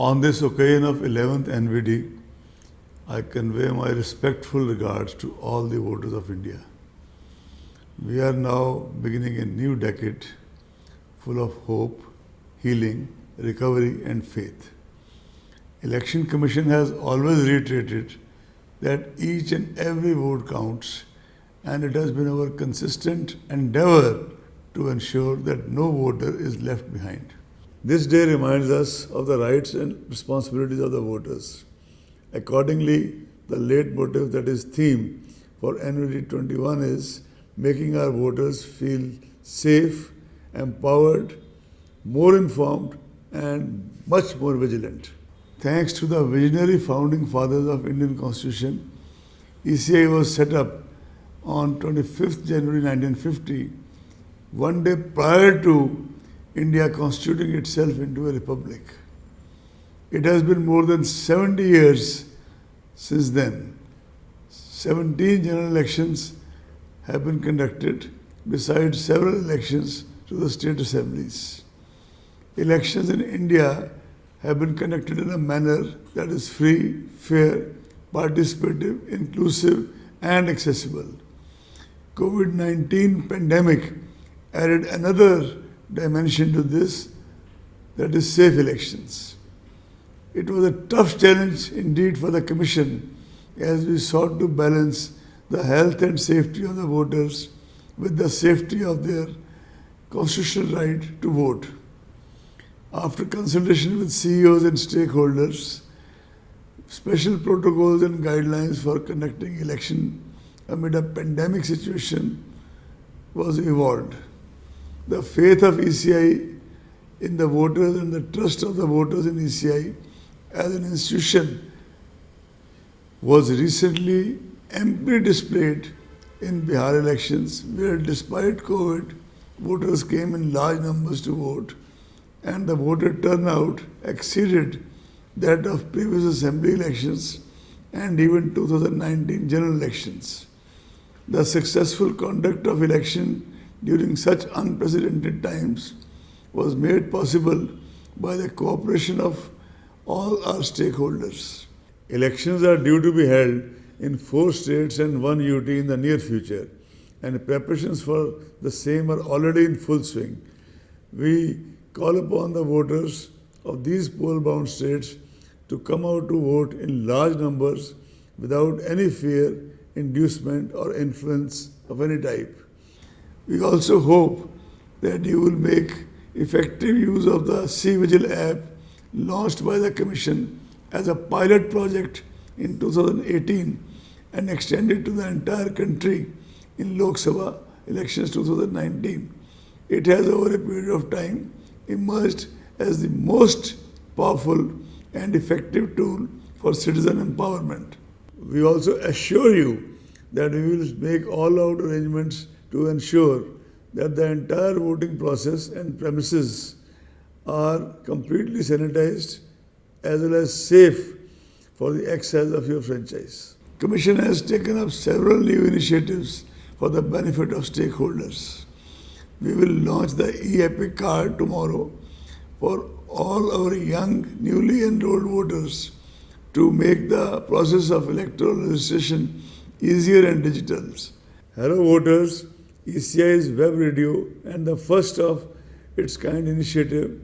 On this occasion of 11th NVD, I convey my respectful regards to all the voters of India. We are now beginning a new decade full of hope, healing, recovery and faith. Election Commission has always reiterated that each and every vote counts, and it has been our consistent endeavor to ensure that no voter is left behind. This day reminds us of the rights and responsibilities of the voters. Accordingly, the leitmotif, that is theme for NVD 21, is making our voters feel safe, empowered, more informed and much more vigilant. Thanks to the visionary founding fathers of Indian Constitution, ECI was set up on 25th January 1950, one day prior to India constituting itself into a republic. It has been more than 70 years since then. 17 general elections have been conducted, besides several elections to the state assemblies. Elections in India have been conducted in a manner that is free, fair, participative, inclusive and accessible. COVID-19 pandemic added another dimension to this, that is safe elections. It was a tough challenge indeed for the Commission as we sought to balance the health and safety of the voters with the safety of their constitutional right to vote. After consultation with CEOs and stakeholders, special protocols and guidelines for conducting election amid a pandemic situation was evolved. The faith of ECI in the voters and the trust of the voters in ECI as an institution was recently amply displayed in Bihar elections, where despite COVID, voters came in large numbers to vote and the voter turnout exceeded that of previous assembly elections and even 2019 general elections. The successful conduct of election during such unprecedented times was made possible by the cooperation of all our stakeholders. Elections are due to be held in 4 states and 1 UT in the near future, and preparations for the same are already in full swing. We call upon the voters of these poll-bound states to come out to vote in large numbers without any fear, inducement or influence of any type. We also hope that you will make effective use of the CVigil app launched by the Commission as a pilot project in 2018 and extended to the entire country in Lok Sabha elections 2019. It has over a period of time emerged as the most powerful and effective tool for citizen empowerment. We also assure you that we will make all out arrangements to ensure that the entire voting process and premises are completely sanitized as well as safe for the exercise of your franchise. Commission has taken up several new initiatives for the benefit of stakeholders. We will launch the e-Epic card tomorrow for all our young, newly enrolled voters to make the process of electoral registration easier and digital. Hello voters, ECI's web radio and the first of its kind initiative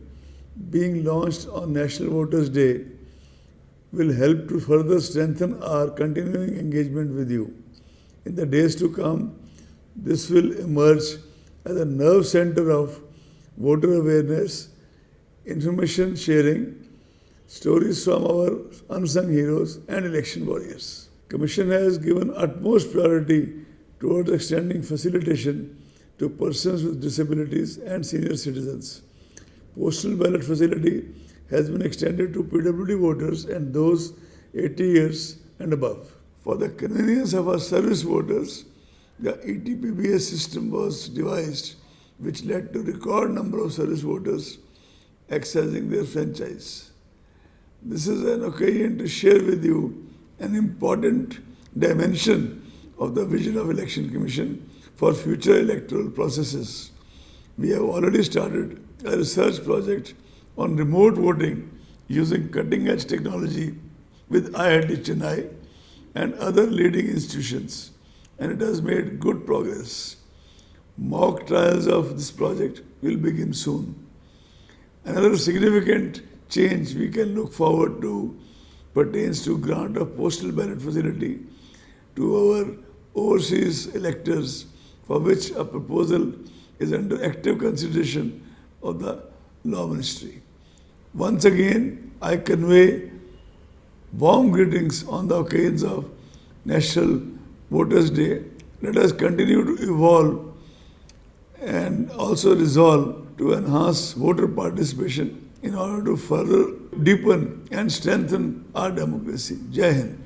being launched on National Voters Day will help to further strengthen our continuing engagement with you. In the days to come, this will emerge as a nerve center of voter awareness, information sharing, stories from our unsung heroes and election warriors. Commission has given utmost priority towards extending facilitation to persons with disabilities and senior citizens. Postal ballot facility has been extended to PWD voters and those 80 years and above. For the convenience of our service voters, the ETPBS system was devised, which led to record number of service voters exercising their franchise. This is an occasion to share with you an important dimension of the vision of Election Commission for future electoral processes. We have already started a research project on remote voting using cutting edge technology with IIT Chennai and other leading institutions, and it has made good progress. Mock trials of this project will begin soon. Another significant change we can look forward to pertains to grant of postal ballot facility to our overseas electors, for which a proposal is under active consideration of the Law Ministry. Once again, I convey warm greetings on the occasions of National Voters' Day. Let us continue to evolve and also resolve to enhance voter participation in order to further deepen and strengthen our democracy. Jai Hind.